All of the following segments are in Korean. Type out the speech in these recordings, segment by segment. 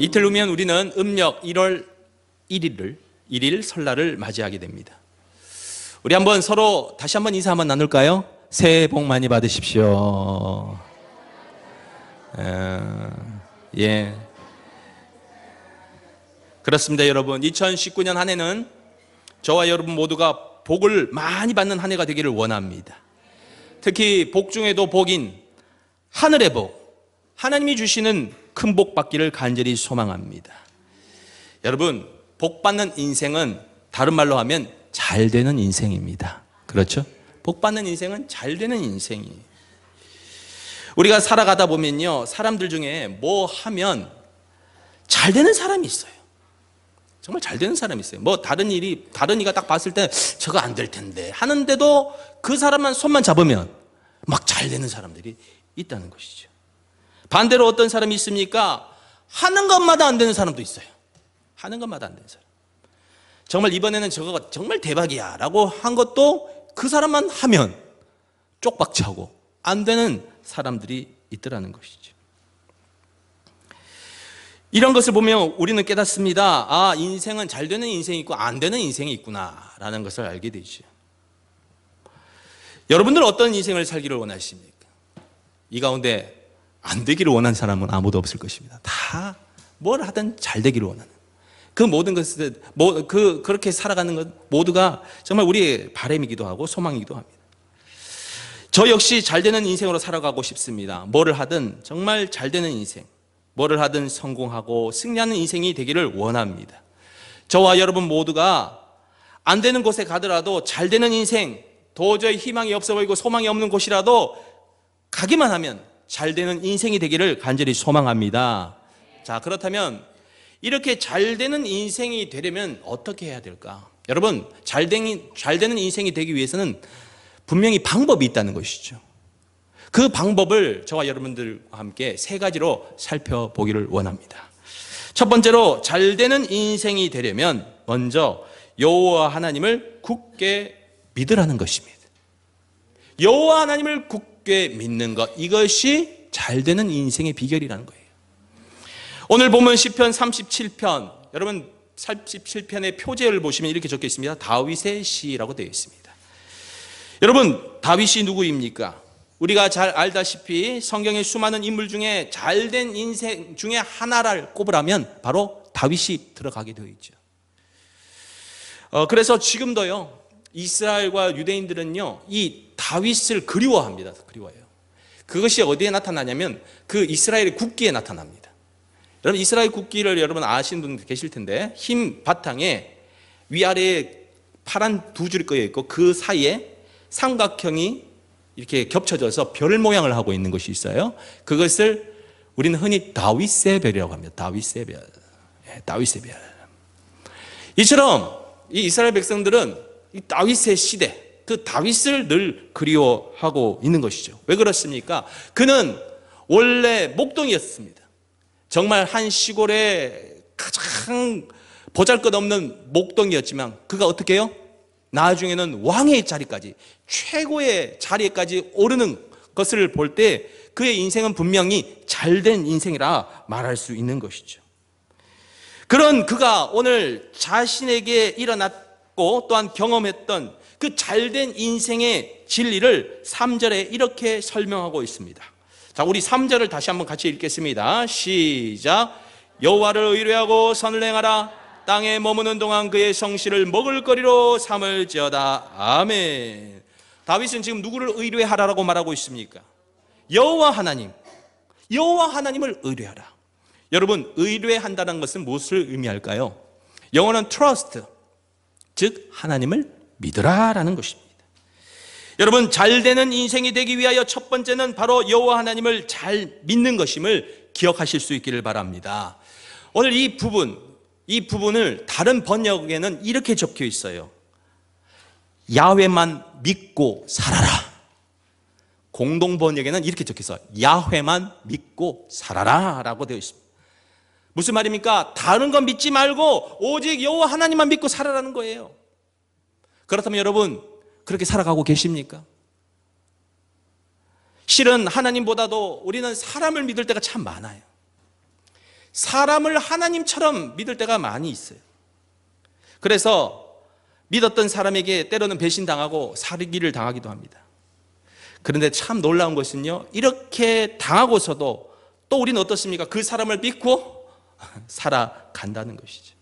이틀 후면 우리는 음력 1월 1일 설날을 맞이하게 됩니다. 우리 한번 서로 다시 한번 인사 한번 나눌까요? 새해 복 많이 받으십시오. 예. 그렇습니다, 여러분. 2019년 한 해는 저와 여러분 모두가 복을 많이 받는 한 해가 되기를 원합니다. 특히 복 중에도 복인 하늘의 복, 하나님이 주시는 큰 복 받기를 간절히 소망합니다. 여러분, 복 받는 인생은 다른 말로 하면 잘 되는 인생입니다. 그렇죠? 복 받는 인생은 잘 되는 인생이에요. 우리가 살아가다 보면요, 사람들 중에 뭐 하면 잘 되는 사람이 있어요. 정말 잘 되는 사람이 있어요. 뭐 다른 이가 딱 봤을 때 저거 안 될 텐데 하는데도 그 사람만 손만 잡으면 막 잘 되는 사람들이 있다는 것이죠. 반대로 어떤 사람이 있습니까? 하는 것마다 안 되는 사람도 있어요. 하는 것마다 안 되는 사람. 정말 이번에는 저거가 정말 대박이야 라고 한 것도 그 사람만 하면 쪽박차고 안 되는 사람들이 있더라는 것이죠. 이런 것을 보면 우리는 깨닫습니다. 아, 인생은 잘 되는 인생이 있고 안 되는 인생이 있구나 라는 것을 알게 되죠. 여러분들은 어떤 인생을 살기를 원하십니까? 이 가운데 안 되기를 원하는 사람은 아무도 없을 것입니다. 다 뭘 하든 잘 되기를 원하는 그 모든 것을 그렇게 살아가는 것 모두가 정말 우리의 바람이기도 하고 소망이기도 합니다. 저 역시 잘 되는 인생으로 살아가고 싶습니다. 뭐를 하든 정말 잘 되는 인생, 뭐를 하든 성공하고 승리하는 인생이 되기를 원합니다. 저와 여러분 모두가 안 되는 곳에 가더라도 잘 되는 인생, 도저히 희망이 없어 보이고 소망이 없는 곳이라도 가기만 하면 잘 되는 인생이 되기를 간절히 소망합니다. 자, 그렇다면 이렇게 잘 되는 인생이 되려면 어떻게 해야 될까? 여러분, 잘 되는 인생이 되기 위해서는 분명히 방법이 있다는 것이죠. 그 방법을 저와 여러분들과 함께 세 가지로 살펴보기를 원합니다. 첫 번째로 잘 되는 인생이 되려면 먼저 여호와 하나님을 굳게 믿으라는 것입니다. 여호와 하나님을 굳게 믿는 것, 이것이 잘 되는 인생의 비결이라는 거예요. 오늘 보면 시편 37편, 여러분 37편의 표제를 보시면 이렇게 적혀 있습니다. 다윗의 시라고 되어 있습니다. 여러분, 다윗이 누구입니까? 우리가 잘 알다시피 성경의 수많은 인물 중에 잘된 인생 중에 하나를 꼽으라면 바로 다윗이 들어가게 되어 있죠. 그래서 지금도요, 이스라엘과 유대인들은요, 이 다윗을 그리워합니다. 그리워해요. 그것이 어디에 나타나냐면 그 이스라엘의 국기에 나타납니다. 여러분, 이스라엘 국기를 여러분 아시는 분들 계실 텐데, 흰 바탕에 위아래에 파란 두 줄이 꺼여 있고 그 사이에 삼각형이 이렇게 겹쳐져서 별 모양을 하고 있는 것이 있어요. 그것을 우리는 흔히 다윗의 별이라고 합니다. 다윗의 별. 다윗의 별. 이처럼 이 이스라엘 백성들은 이 다윗의 시대, 그 다윗을 늘 그리워하고 있는 것이죠. 왜 그렇습니까? 그는 원래 목동이었습니다. 정말 한 시골의 가장 보잘것없는 목동이었지만 그가 어떻게 해요? 나중에는 왕의 자리까지, 최고의 자리에까지 오르는 것을 볼 때 그의 인생은 분명히 잘된 인생이라 말할 수 있는 것이죠. 그런 그가 오늘 자신에게 일어났고 또한 경험했던 그 잘된 인생의 진리를 3절에 이렇게 설명하고 있습니다. 자, 우리 3절을 다시 한번 같이 읽겠습니다. 시작. 여호와를 의뢰하고 선을 행하라. 땅에 머무는 동안 그의 성실을 먹을거리로 삼을지어다. 아멘. 다윗은 지금 누구를 의뢰하라라고 말하고 있습니까? 여호와 하나님. 여호와 하나님을 의뢰하라. 여러분, 의뢰한다는 것은 무엇을 의미할까요? 영어는 trust, 즉 하나님을 믿으라라는 것입니다. 여러분, 잘 되는 인생이 되기 위하여 첫 번째는 바로 여호와 하나님을 잘 믿는 것임을 기억하실 수 있기를 바랍니다. 오늘 이 부분을 다른 번역에는 이렇게 적혀 있어요. 야훼만 믿고 살아라. 공동 번역에는 이렇게 적혀 있어요. 야훼만 믿고 살아라 라고 되어 있습니다. 무슨 말입니까? 다른 건 믿지 말고 오직 여호와 하나님만 믿고 살아라는 거예요. 그렇다면 여러분, 그렇게 살아가고 계십니까? 실은 하나님보다도 우리는 사람을 믿을 때가 참 많아요. 사람을 하나님처럼 믿을 때가 많이 있어요. 그래서 믿었던 사람에게 때로는 배신당하고 사기를 당하기도 합니다. 그런데 참 놀라운 것은요, 이렇게 당하고서도 또 우리는 어떻습니까? 그 사람을 믿고 살아간다는 것이죠.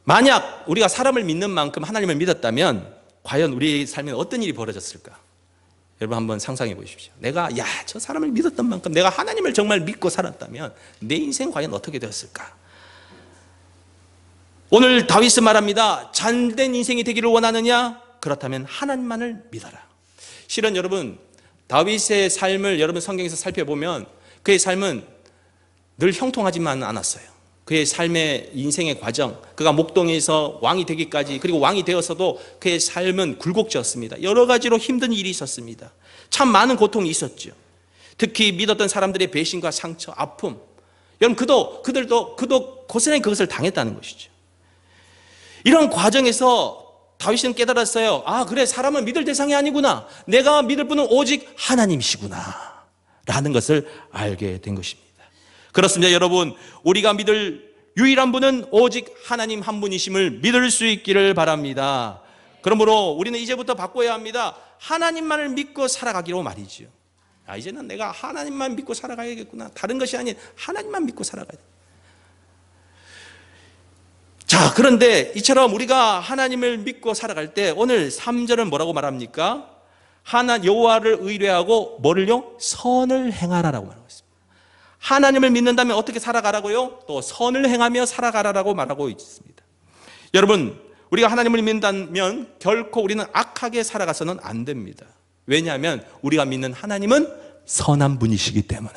만약 우리가 사람을 믿는 만큼 하나님을 믿었다면 과연 우리의 삶에 어떤 일이 벌어졌을까? 여러분 한번 상상해 보십시오. 내가 저 사람을 믿었던 만큼 내가 하나님을 정말 믿고 살았다면 내 인생 과연 어떻게 되었을까? 오늘 다윗은 말합니다. 잘된 인생이 되기를 원하느냐? 그렇다면 하나님만을 믿어라. 실은 여러분, 다윗의 삶을 여러분 성경에서 살펴보면 그의 삶은 늘 형통하지만 않았어요. 그의 삶의 인생의 과정, 그가 목동에서 왕이 되기까지, 그리고 왕이 되어서도 그의 삶은 굴곡졌습니다. 여러 가지로 힘든 일이 있었습니다. 참 많은 고통이 있었죠. 특히 믿었던 사람들의 배신과 상처, 아픔. 여러분 그들도 고스란히 그것을 당했다는 것이죠. 이런 과정에서 다윗은 깨달았어요. 그래, 사람은 믿을 대상이 아니구나. 내가 믿을 분은 오직 하나님이시구나 라는 것을 알게 된 것입니다. 그렇습니다. 여러분, 우리가 믿을 유일한 분은 오직 하나님 한 분이심을 믿을 수 있기를 바랍니다. 그러므로 우리는 이제부터 바꿔야 합니다. 하나님만을 믿고 살아가기로 말이죠. 이제는 내가 하나님만 믿고 살아가야겠구나. 다른 것이 아닌 하나님만 믿고 살아가야 돼. 자, 그런데 이처럼 우리가 하나님을 믿고 살아갈 때 오늘 3절은 뭐라고 말합니까? 여호와를 의뢰하고 뭐를요? 선을 행하라라고 말하고 있습니다. 하나님을 믿는다면 어떻게 살아가라고요? 또 선을 행하며 살아가라라고 말하고 있습니다. 여러분, 우리가 하나님을 믿는다면 결코 우리는 악하게 살아가서는 안 됩니다. 왜냐하면 우리가 믿는 하나님은 선한 분이시기 때문에.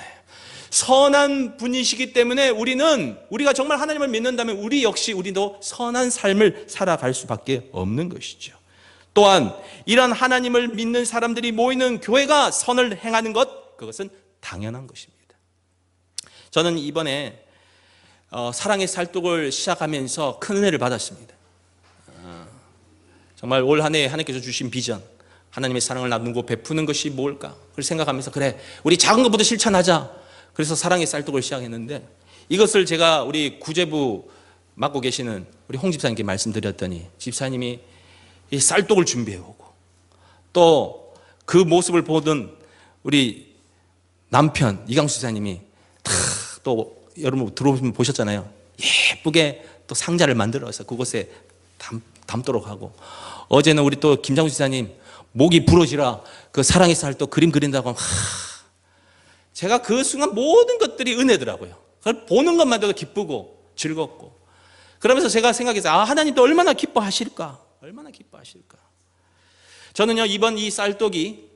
선한 분이시기 때문에 우리가 정말 하나님을 믿는다면 우리도 선한 삶을 살아갈 수밖에 없는 것이죠. 또한 이런 하나님을 믿는 사람들이 모이는 교회가 선을 행하는 것, 그것은 당연한 것입니다. 저는 이번에 사랑의 쌀독을 시작하면서 큰 은혜를 받았습니다. 정말 올 한 해 하나님께서 주신 비전, 하나님의 사랑을 나누고 베푸는 것이 뭘까? 그걸 생각하면서 그래, 우리 작은 것부터 실천하자. 그래서 사랑의 쌀독을 시작했는데, 이것을 제가 우리 구제부 맡고 계시는 우리 홍 집사님께 말씀드렸더니 집사님이 이 쌀독을 준비해오고, 또 그 모습을 보던 우리 남편 이강수 집사님이 또 여러분 들어오시면 보셨잖아요. 예쁘게 또 상자를 만들어서 그곳에 담도록 하고, 어제는 우리 또 김장수 집사님 목이 부러지라 그 사랑의 쌀독 그림 그린다고 하면 제가 그 순간 모든 것들이 은혜더라고요. 그걸 보는 것만으로도 기쁘고 즐겁고, 그러면서 제가 생각했어요. 하나님도 얼마나 기뻐하실까? 얼마나 기뻐하실까? 저는요, 이번 이 쌀독이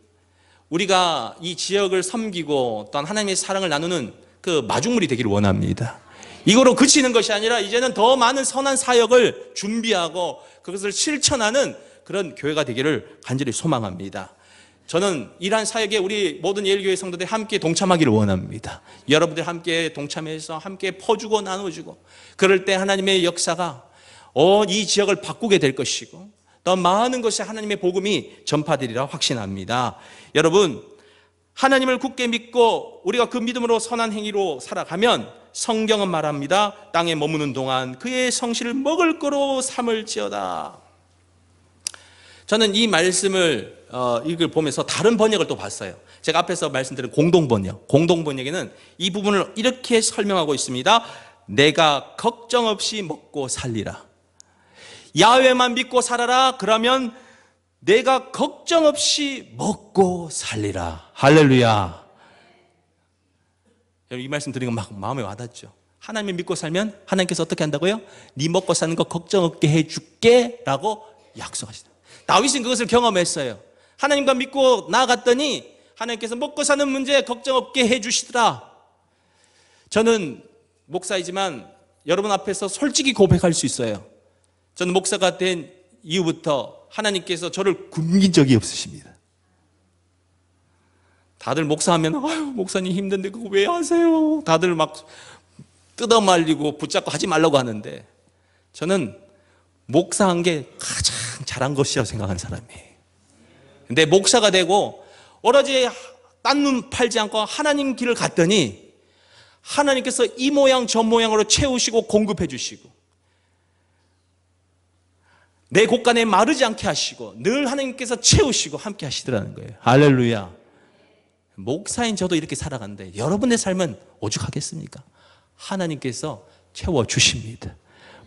우리가 이 지역을 섬기고 또한 하나님의 사랑을 나누는 그 마중물이 되기를 원합니다. 이거로 그치는 것이 아니라 이제는 더 많은 선한 사역을 준비하고 그것을 실천하는 그런 교회가 되기를 간절히 소망합니다. 저는 이러한 사역에 우리 모든 예일교회 성도들이 함께 동참하기를 원합니다. 여러분들 함께 동참해서 함께 퍼주고 나눠주고, 그럴 때 하나님의 역사가 이 지역을 바꾸게 될 것이고 더 많은 것이 하나님의 복음이 전파되리라 확신합니다. 여러분, 하나님을 굳게 믿고 우리가 그 믿음으로 선한 행위로 살아가면 성경은 말합니다. 땅에 머무는 동안 그의 성실을 먹을 거로 삼을지어다. 저는 이 말씀을 이걸 보면서 다른 번역을 또 봤어요. 제가 앞에서 말씀드린 공동번역에는 이 부분을 이렇게 설명하고 있습니다. 내가 걱정 없이 먹고 살리라. 야훼만 믿고 살아라. 그러면 내가 걱정 없이 먹고 살리라. 할렐루야. 이 말씀 드리는 거 막 마음에 와닿죠. 하나님을 믿고 살면 하나님께서 어떻게 한다고요? 네 먹고 사는 거 걱정 없게 해줄게 라고 약속하시다. 다윗은 그것을 경험했어요. 하나님과 믿고 나아갔더니 하나님께서 먹고 사는 문제 걱정 없게 해주시더라. 저는 목사이지만 여러분 앞에서 솔직히 고백할 수 있어요. 저는 목사가 된 이후부터 하나님께서 저를 굶긴 적이 없으십니다. 다들 목사하면 목사님 힘든데 그거 왜 하세요? 다들 막 뜯어말리고 붙잡고 하지 말라고 하는데, 저는 목사한 게 가장 잘한 것이라고 생각하는 사람이에요. 근데 목사가 되고 오로지 딴 눈 팔지 않고 하나님 길을 갔더니 하나님께서 이 모양 저 모양으로 채우시고 공급해 주시고 내 곳간에 마르지 않게 하시고 늘 하나님께서 채우시고 함께 하시더라는 거예요. 할렐루야. 목사인 저도 이렇게 살아간데 여러분의 삶은 오죽하겠습니까? 하나님께서 채워주십니다.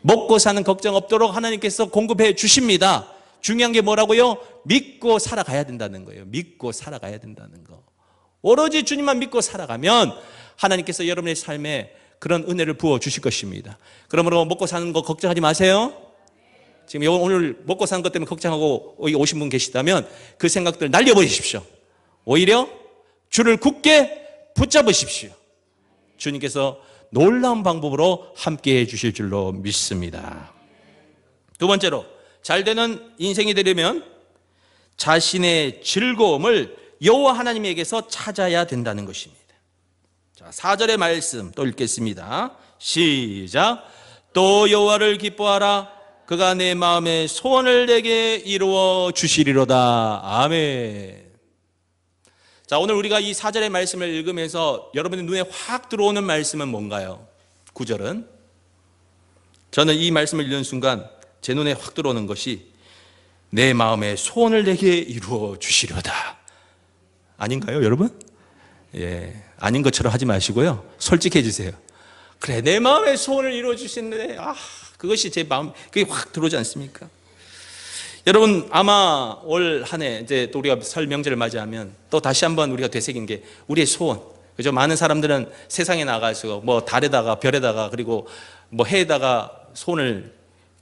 먹고 사는 걱정 없도록 하나님께서 공급해 주십니다. 중요한 게 뭐라고요? 믿고 살아가야 된다는 거예요. 믿고 살아가야 된다는 거. 오로지 주님만 믿고 살아가면 하나님께서 여러분의 삶에 그런 은혜를 부어주실 것입니다. 그러므로 먹고 사는 거 걱정하지 마세요. 지금 오늘 먹고 사는 것 때문에 걱정하고 오신 분 계시다면 그 생각들 날려버리십시오. 오히려 주를 굳게 붙잡으십시오. 주님께서 놀라운 방법으로 함께해 주실 줄로 믿습니다. 두 번째로 잘 되는 인생이 되려면 자신의 즐거움을 여호와 하나님에게서 찾아야 된다는 것입니다. 자, 4절의 말씀 또 읽겠습니다. 시작. 또 여호와를 기뻐하라. 그가 내 마음의 소원을 내게 이루어 주시리로다. 아멘. 자, 오늘 우리가 이 4절의 말씀을 읽으면서 여러분의 눈에 확 들어오는 말씀은 뭔가요? 9절은 저는 이 말씀을 읽는 순간 제 눈에 확 들어오는 것이 내 마음의 소원을 내게 이루어 주시려다. 아닌가요, 여러분? 예, 아닌 것처럼 하지 마시고요. 솔직해지세요. 그래, 내 마음의 소원을 이루어 주시는데 그것이 제 마음, 그게 확 들어오지 않습니까? 여러분, 아마 올 한 해 이제 또 우리가 설 명절을 맞이하면 또 다시 한번 우리가 되새긴 게 우리의 소원. 그죠? 많은 사람들은 세상에 나가서 뭐 달에다가 별에다가 그리고 뭐 해에다가 소원을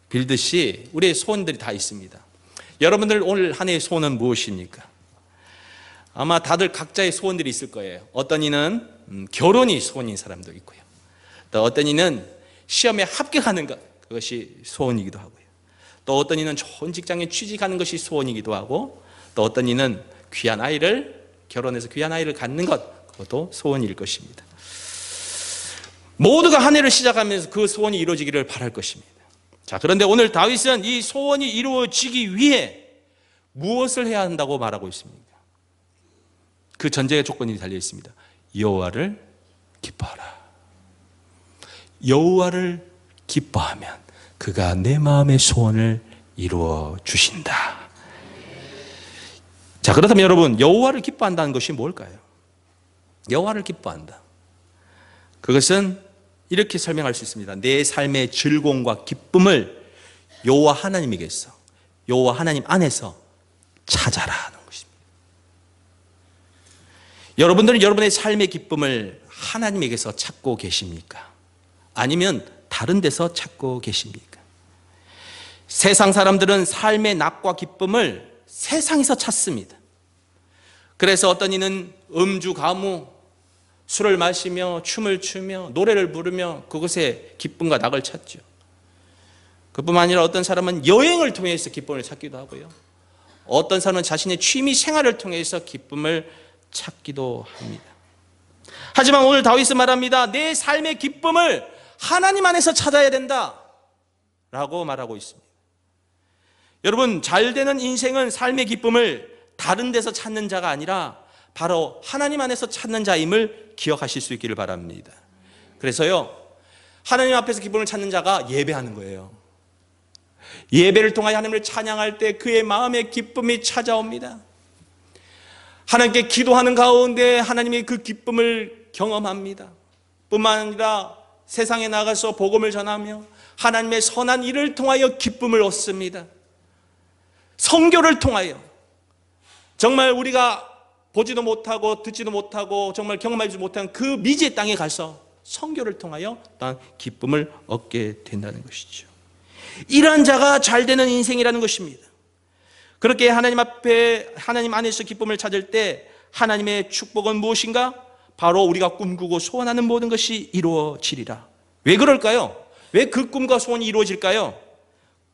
빌듯이 우리의 소원들이 다 있습니다. 여러분들 오늘 한 해의 소원은 무엇입니까? 아마 다들 각자의 소원들이 있을 거예요. 어떤 이는 결혼이 소원인 사람도 있고요. 또 어떤 이는 시험에 합격하는 것, 그것이 소원이기도 하고요. 또 어떤 이는 좋은 직장에 취직하는 것이 소원이기도 하고, 또 어떤 이는 귀한 아이를 결혼해서 귀한 아이를 갖는 것, 그것도 소원일 것입니다. 모두가 한 해를 시작하면서 그 소원이 이루어지기를 바랄 것입니다. 자, 그런데 오늘 다윗은 이 소원이 이루어지기 위해 무엇을 해야 한다고 말하고 있습니까? 그 전제의 조건이 달려 있습니다. 여호와를 기뻐하라. 여호와를 기뻐하면 그가 내 마음의 소원을 이루어 주신다. 자, 그렇다면 여러분, 여호와를 기뻐한다는 것이 뭘까요? 여호와를 기뻐한다. 그것은 이렇게 설명할 수 있습니다. 내 삶의 즐거움과 기쁨을 여호와 하나님에게서, 여호와 하나님 안에서 찾아라 하는 것입니다. 여러분들은 여러분의 삶의 기쁨을 하나님에게서 찾고 계십니까? 아니면 다른 데서 찾고 계십니까? 세상 사람들은 삶의 낙과 기쁨을 세상에서 찾습니다. 그래서 어떤 이는 음주 가무, 술을 마시며 춤을 추며 노래를 부르며 그것에 기쁨과 낙을 찾죠. 그뿐만 아니라 어떤 사람은 여행을 통해서 기쁨을 찾기도 하고요. 어떤 사람은 자신의 취미 생활을 통해서 기쁨을 찾기도 합니다. 하지만 오늘 다윗은 말합니다. 내 삶의 기쁨을 하나님 안에서 찾아야 된다 라고 말하고 있습니다. 여러분, 잘 되는 인생은 삶의 기쁨을 다른 데서 찾는 자가 아니라 바로 하나님 안에서 찾는 자임을 기억하실 수 있기를 바랍니다. 그래서요, 하나님 앞에서 기쁨을 찾는 자가 예배하는 거예요. 예배를 통하여 하나님을 찬양할 때 그의 마음에 기쁨이 찾아옵니다. 하나님께 기도하는 가운데 하나님의 그 기쁨을 경험합니다. 뿐만 아니라 세상에 나가서 복음을 전하며 하나님의 선한 일을 통하여 기쁨을 얻습니다. 선교를 통하여 정말 우리가 보지도 못하고 듣지도 못하고 정말 경험하지 못한 그 미지의 땅에 가서 선교를 통하여 또한 기쁨을 얻게 된다는 것이죠. 이러한 자가 잘 되는 인생이라는 것입니다. 그렇게 하나님 앞에, 하나님 안에서 기쁨을 찾을 때 하나님의 축복은 무엇인가? 바로 우리가 꿈꾸고 소원하는 모든 것이 이루어지리라. 왜 그럴까요? 왜 그 꿈과 소원이 이루어질까요?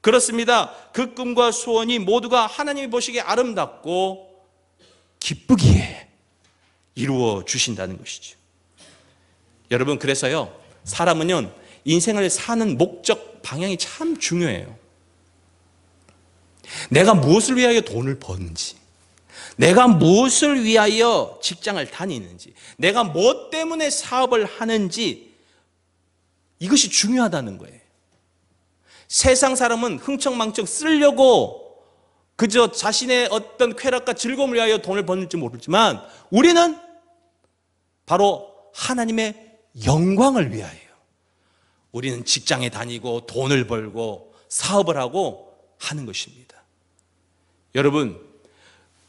그렇습니다. 그 꿈과 소원이 모두가 하나님이 보시기에 아름답고 기쁘기에 이루어 주신다는 것이죠. 여러분, 그래서요, 사람은요, 인생을 사는 목적, 방향이 참 중요해요. 내가 무엇을 위하여 돈을 버는지, 내가 무엇을 위하여 직장을 다니는지, 내가 뭐 때문에 사업을 하는지, 이것이 중요하다는 거예요. 세상 사람은 흥청망청 쓰려고 그저 자신의 어떤 쾌락과 즐거움을 위하여 돈을 버는지 모르지만, 우리는 바로 하나님의 영광을 위하여 우리는 직장에 다니고 돈을 벌고 사업을 하고 하는 것입니다. 여러분,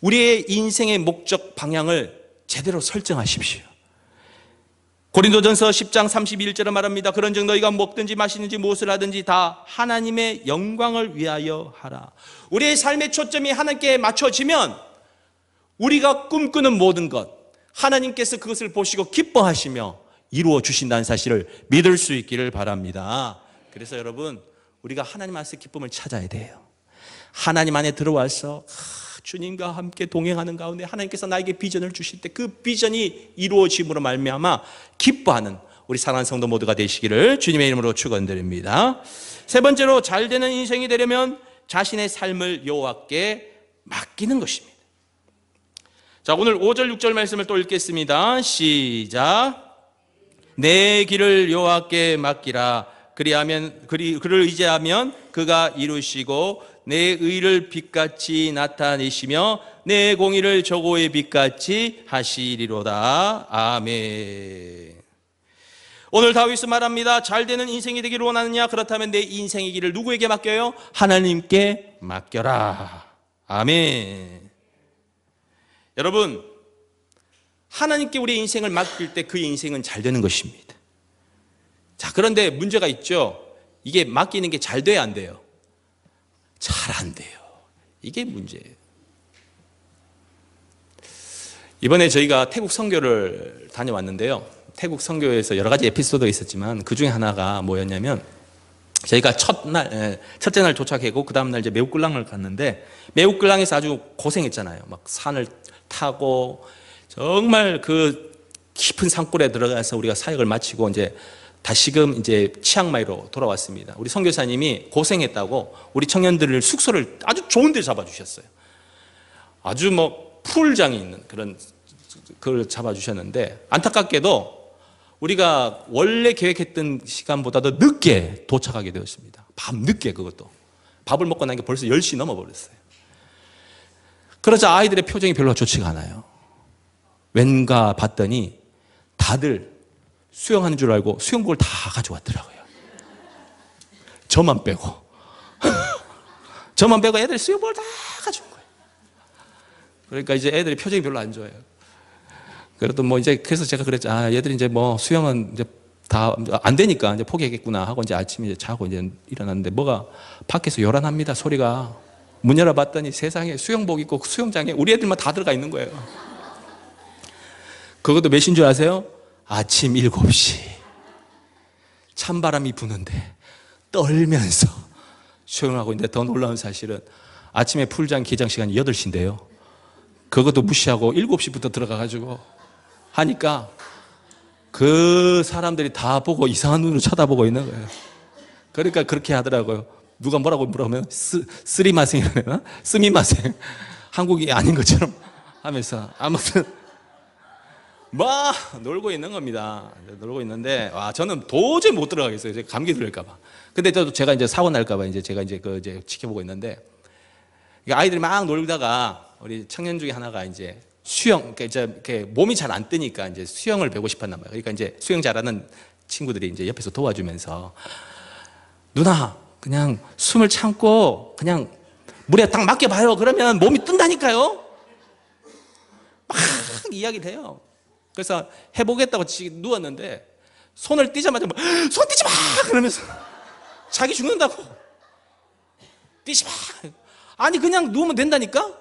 우리의 인생의 목적 방향을 제대로 설정하십시오. 고린도전서 10장 31절에 말합니다. 그런즉 너희가 먹든지 마시든지 무엇을 하든지 다 하나님의 영광을 위하여 하라. 우리의 삶의 초점이 하나님께 맞춰지면 우리가 꿈꾸는 모든 것, 하나님께서 그것을 보시고 기뻐하시며 이루어 주신다는 사실을 믿을 수 있기를 바랍니다. 그래서 여러분, 우리가 하나님 안에서 기쁨을 찾아야 돼요. 하나님 안에 들어와서 주님과 함께 동행하는 가운데 하나님께서 나에게 비전을 주실 때 그 비전이 이루어짐으로 말미암아 기뻐하는 우리 사랑하는 성도 모두가 되시기를 주님의 이름으로 축원드립니다. 세 번째로, 잘 되는 인생이 되려면 자신의 삶을 여호와께 맡기는 것입니다. 자, 오늘 5절 6절 말씀을 또 읽겠습니다. 시작. 내 길을 여호와께 맡기라. 그리하면 그를 의지하면 그가 이루시고 내 의를 빛같이 나타내시며 내 공의를 저고의 빛같이 하시리로다. 아멘. 오늘 다윗은 말합니다. 잘 되는 인생이 되기를 원하느냐? 그렇다면 내 인생의 길을 누구에게 맡겨요? 하나님께 맡겨라. 아멘. 여러분, 하나님께 우리의 인생을 맡길 때 그 인생은 잘 되는 것입니다. 자, 그런데 문제가 있죠. 이게 맡기는 게 잘 돼야 안 돼요? 잘 안 돼요. 이게 문제예요. 이번에 저희가 태국 선교를 다녀왔는데요. 태국 선교에서 여러 가지 에피소드가 있었지만 그 중에 하나가 뭐였냐면, 저희가 첫째 날 도착하고 그 다음날 이제 매우끌랑을 갔는데, 매우끌랑에서 아주 고생했잖아요. 막 산을 타고 정말 그 깊은 산골에 들어가서 우리가 사역을 마치고 이제 다시금 이제 치앙마이로 돌아왔습니다. 우리 선교사님이 고생했다고 우리 청년들을 숙소를 아주 좋은 데 잡아주셨어요. 아주 뭐 풀장이 있는 그걸 잡아주셨는데, 안타깝게도 우리가 원래 계획했던 시간보다도 늦게 도착하게 되었습니다. 밤 늦게. 그것도 밥을 먹고 나니까 벌써 10시 넘어버렸어요. 그러자 아이들의 표정이 별로 좋지가 않아요. 왠가 봤더니 다들 수영하는 줄 알고 수영복을 다 가져왔더라고요. 저만 빼고. 저만 빼고 애들이 수영복을 다 가져온 거예요. 그러니까 이제 애들이 표정이 별로 안 좋아요. 그래도 뭐 이제 그래서 제가 그랬죠. 아, 얘들이 이제 뭐 수영은 이제 다 안 되니까 이제 포기하겠구나 하고 이제 아침에 이제 자고 이제 일어났는데, 뭐가 밖에서 요란합니다. 소리가. 문 열어봤더니 세상에 수영복 입고 수영장에 우리 애들만 다 들어가 있는 거예요. 그것도 몇인 줄 아세요? 아침 7시. 찬바람이 부는데 떨면서 수영하고 있는데, 더 놀라운 사실은 아침에 풀장 개장 시간이 8시인데요. 그것도 무시하고 7시부터 들어가가지고 하니까 그 사람들이 다 보고 이상한 눈으로 쳐다보고 있는 거예요. 그러니까 그렇게 하더라고요. 누가 뭐라고 물어보면 스리마생이라나? 되나? 스미마생. 한국이 아닌 것처럼 하면서 아무튼 막 놀고 있는 겁니다. 놀고 있는데, 와, 저는 도저히 못 들어가겠어요. 제가 감기 들릴까봐. 근데 제가 이제 사고 날까봐 이제 제가 이제 지켜보고 있는데, 아이들이 막 놀다가 우리 청년 중에 하나가 이제 수영, 이렇게 몸이 잘 안 뜨니까 이제 수영을 배우고 싶었나 봐요. 그러니까 이제 수영 잘하는 친구들이 이제 옆에서 도와주면서, 누나, 그냥 숨을 참고 그냥 물에 딱 맡겨봐요. 그러면 몸이 뜬다니까요. 막 이야기를 해요. 그래서 해보겠다고 누웠는데 손을 띄자마자 손 띄지 마! 그러면서 자기 죽는다고. 띄지 마! 아니 그냥 누우면 된다니까?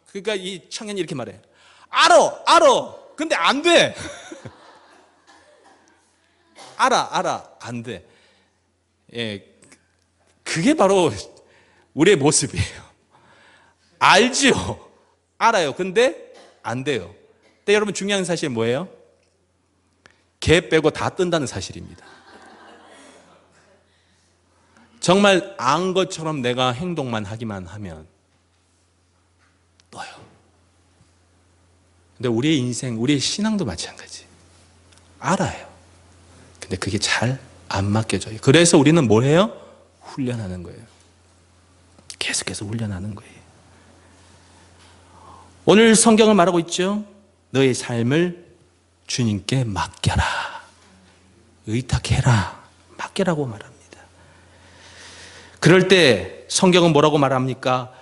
그러니까 이 청년이 이렇게 말해. 알아. 근데 안 돼. 알아. 안 돼. 예, 그게 바로 우리의 모습이에요. 알지요. 알아요. 근데 안 돼요. 근데 여러분, 중요한 사실은 뭐예요? 개 빼고 다 뜬다는 사실입니다. 정말 안 것처럼 내가 행동만 하기만 하면 떠요. 근데 우리의 인생, 우리의 신앙도 마찬가지. 알아요. 근데 그게 잘 안 맡겨져요. 그래서 우리는 뭘 해요? 훈련하는 거예요. 계속해서 훈련하는 거예요. 오늘 성경은 말하고 있죠. 너의 삶을 주님께 맡겨라. 의탁해라. 맡겨라고 말합니다. 그럴 때 성경은 뭐라고 말합니까?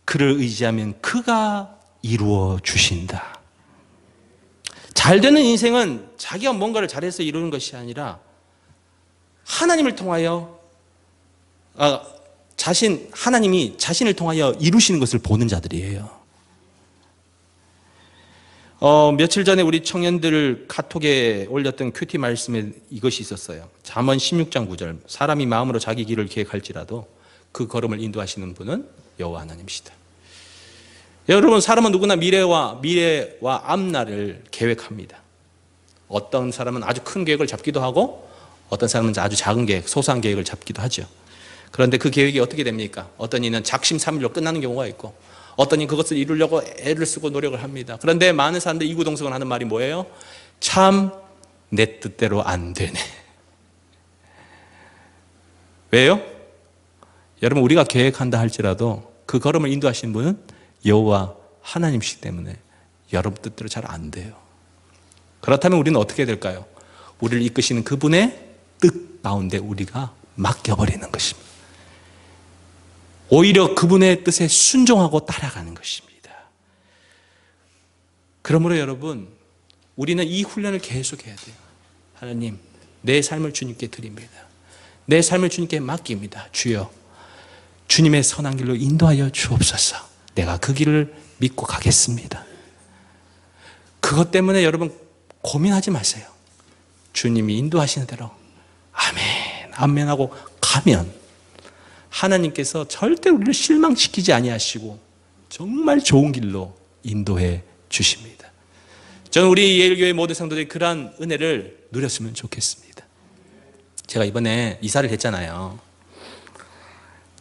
그를 의지하면 그가 이루어 주신다. 잘 되는 인생은 자기가 뭔가를 잘해서 이루는 것이 아니라 하나님을 통하여 하나님이 자신을 통하여 이루시는 것을 보는 자들이에요. 며칠 전에 우리 청년들 카톡에 올렸던 큐티 말씀에 이것이 있었어요. 잠언 16장 9절. 사람이 마음으로 자기 길을 계획할지라도 그 걸음을 인도하시는 분은 여호와 하나님이시다. 여러분, 사람은 누구나 미래와 앞날을 계획합니다. 어떤 사람은 아주 큰 계획을 잡기도 하고 어떤 사람은 아주 작은 계획, 소소한 계획을 잡기도 하죠. 그런데 그 계획이 어떻게 됩니까? 어떤 이는 작심삼일로 끝나는 경우가 있고 어떤 이 그것을 이루려고 애를 쓰고 노력을 합니다. 그런데 많은 사람들이 이구동성을 하는 말이 뭐예요? 참 내 뜻대로 안 되네. 왜요? 여러분, 우리가 계획한다 할지라도 그 걸음을 인도하시는 분은 여호와 하나님이시기 때문에 여러분 뜻대로 잘 안 돼요. 그렇다면 우리는 어떻게 될까요? 우리를 이끄시는 그분의 뜻 가운데 우리가 맡겨버리는 것입니다. 오히려 그분의 뜻에 순종하고 따라가는 것입니다. 그러므로 여러분, 우리는 이 훈련을 계속해야 돼요. 하나님, 내 삶을 주님께 드립니다. 내 삶을 주님께 맡깁니다. 주여, 주님의 선한 길로 인도하여 주옵소서. 내가 그 길을 믿고 가겠습니다. 그것 때문에 여러분 고민하지 마세요. 주님이 인도하시는 대로 아멘, 아멘 하고 가면 하나님께서 절대 우리를 실망시키지 아니하시고 정말 좋은 길로 인도해 주십니다. 저는 우리 예일교회 모든 성도들이 그러한 은혜를 누렸으면 좋겠습니다. 제가 이번에 이사를 했잖아요.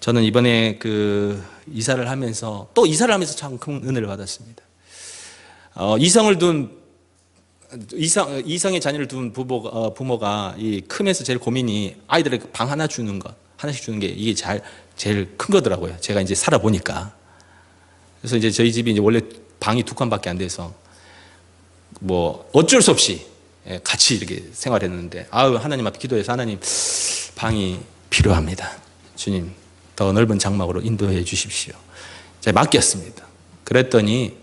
저는 이번에 그 이사를 하면서 또 이사를 하면서 참 큰 은혜를 받았습니다. 이성의 자녀를 둔 부모가 이 크면서 제일 고민이 아이들에게 방 하나 주는 것, 하나씩 주는 게 이게 제일 큰 거더라고요. 제가 이제 살아보니까. 그래서 이제 저희 집이 이제 원래 방이 2칸밖에 안 돼서 뭐 어쩔 수 없이 같이 이렇게 생활했는데, 하나님 앞에 기도해서 하나님, 방이 필요합니다. 주님, 더 넓은 장막으로 인도해 주십시오. 제가 맡겼습니다. 그랬더니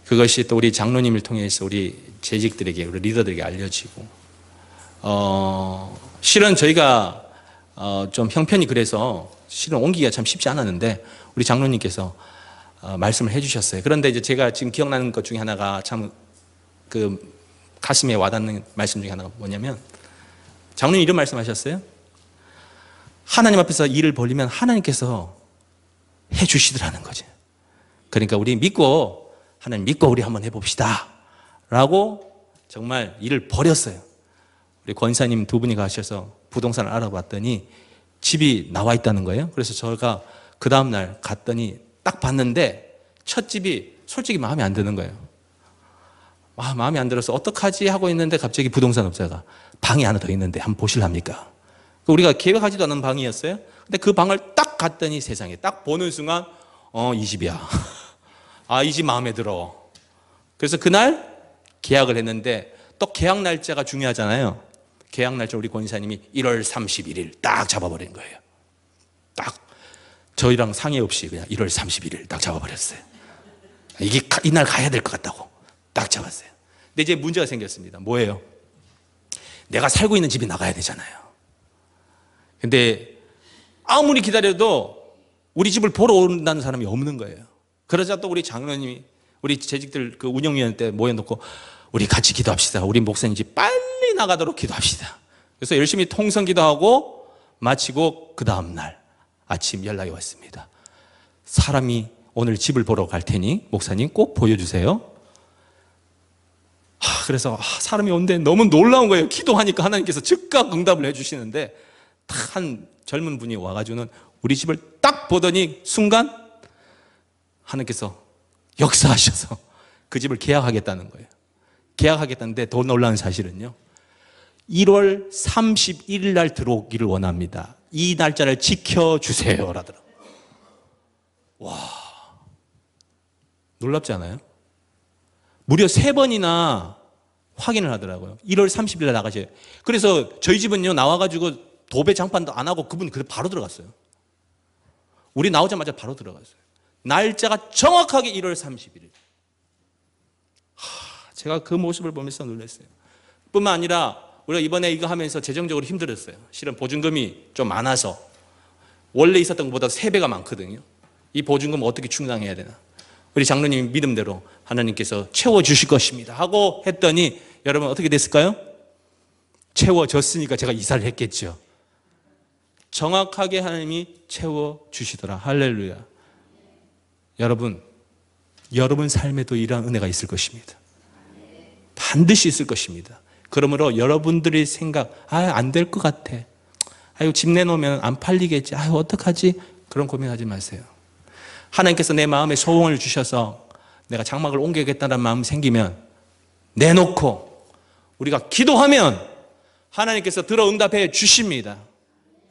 그것이 또 우리 장로님을 통해서 우리 재직들에게, 우리 리더들에게 알려지고, 실은 저희가 좀 형편이 그래서 실은 옮기기가 참 쉽지 않았는데 우리 장로님께서 말씀을 해주셨어요. 그런데 이제 제가 지금 기억나는 것 중에 하나가 참 그 가슴에 와닿는 말씀 중에 하나가 뭐냐면, 장로님 이런 말씀하셨어요. 하나님 앞에서 일을 벌리면 하나님께서 해주시더라는 거죠. 그러니까 우리 믿고, 하나님 믿고 우리 한번 해봅시다 라고 정말 일을 벌였어요. 우리 권사님 2분이 가셔서 부동산을 알아봤더니 집이 나와 있다는 거예요. 그래서 저가 그 다음날 갔더니 딱 봤는데 첫 집이 솔직히 마음에 안 드는 거예요. 마음에 안 들어서 어떡하지 하고 있는데 갑자기 부동산 업자가 방이 하나 더 있는데 한번 보실랍니까? 우리가 계획하지도 않은 방이었어요. 근데 그 방을 딱 갔더니 세상에 딱 보는 순간 이 집이야. 이 집 마음에 들어. 그래서 그날 계약을 했는데 또 계약 날짜가 중요하잖아요. 계약 날짜 우리 권사님이 1월 31일 딱 잡아버린 거예요. 딱 저희랑 상의 없이 그냥 1월 31일 딱 잡아버렸어요. 이게 이날 가야 될 것 같다고 딱 잡았어요. 근데 이제 문제가 생겼습니다. 뭐예요? 내가 살고 있는 집이 나가야 되잖아요. 근데 아무리 기다려도 우리 집을 보러 온다는 사람이 없는 거예요. 그러자 또 우리 장로님이 우리 재직들 그 운영위원 때 모여놓고 우리 같이 기도합시다. 우리 목사님 집 빨리 나가도록 기도합시다. 그래서 열심히 통성 기도하고 마치고 그 다음날 아침 연락이 왔습니다. 사람이 오늘 집을 보러 갈 테니 목사님 꼭 보여주세요. 그래서 사람이 온데 너무 놀라운 거예요. 기도하니까 하나님께서 즉각 응답을 해주시는데 한 젊은 분이 와가지고는 우리 집을 딱 보더니 순간 하나님께서 역사하셔서 그 집을 계약하겠다는 거예요. 계약하겠다는데 더 놀라운 사실은요. 1월 31일 날 들어오기를 원합니다. 이 날짜를 지켜주세요. 라더라고요. 와, 놀랍지 않아요? 무려 3번이나 확인을 하더라고요. 1월 30일 날 나가셔요. 그래서 저희 집은요, 나와가지고 도배 장판도 안 하고 그분 바로 들어갔어요. 우리 나오자마자 바로 들어갔어요. 날짜가 정확하게 1월 31일. 제가 그 모습을 보면서 놀랐어요. 뿐만 아니라 우리가 이번에 이거 하면서 재정적으로 힘들었어요. 실은 보증금이 좀 많아서 원래 있었던 것보다 3배가 많거든요. 이 보증금 어떻게 충당해야 되나. 우리 장로님 믿음대로 하나님께서 채워주실 것입니다 하고 했더니 여러분 어떻게 됐을까요? 채워졌으니까 제가 이사를 했겠죠. 정확하게 하나님이 채워주시더라. 할렐루야. 여러분, 여러분 삶에도 이러한 은혜가 있을 것입니다. 반드시 있을 것입니다. 그러므로 여러분들의 생각, 안 될 것 같아. 이거 집 내놓으면 안 팔리겠지. 어떡하지? 그런 고민하지 마세요. 하나님께서 내 마음에 소원을 주셔서 내가 장막을 옮겨야겠다는 마음 생기면 내놓고 우리가 기도하면 하나님께서 들어 응답해 주십니다.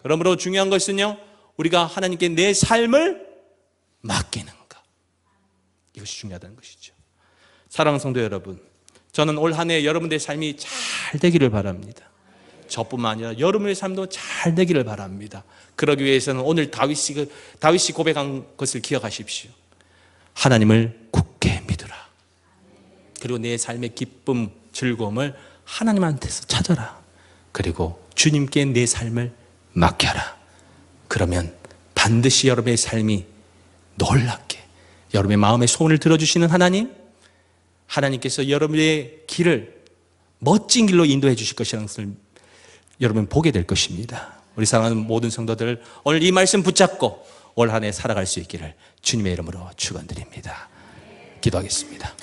그러므로 중요한 것은요, 우리가 하나님께 내 삶을 맡기는 것. 이것이 중요하다는 것이죠. 사랑하는 성도 여러분, 저는 올 한 해 여러분들의 삶이 잘 되기를 바랍니다. 저뿐만 아니라 여러분의 삶도 잘 되기를 바랍니다. 그러기 위해서는 오늘 다윗이 고백한 것을 기억하십시오. 하나님을 굳게 믿으라. 그리고 내 삶의 기쁨, 즐거움을 하나님한테서 찾아라. 그리고 주님께 내 삶을 맡겨라. 그러면 반드시 여러분의 삶이 놀랍게 여러분의 마음의 소원을 들어주시는 하나님께서 여러분의 길을 멋진 길로 인도해 주실 것이라는 것을 여러분 보게 될 것입니다. 우리 사랑하는 모든 성도들, 오늘 이 말씀 붙잡고 올 한 해 살아갈 수 있기를 주님의 이름으로 축원드립니다. 기도하겠습니다.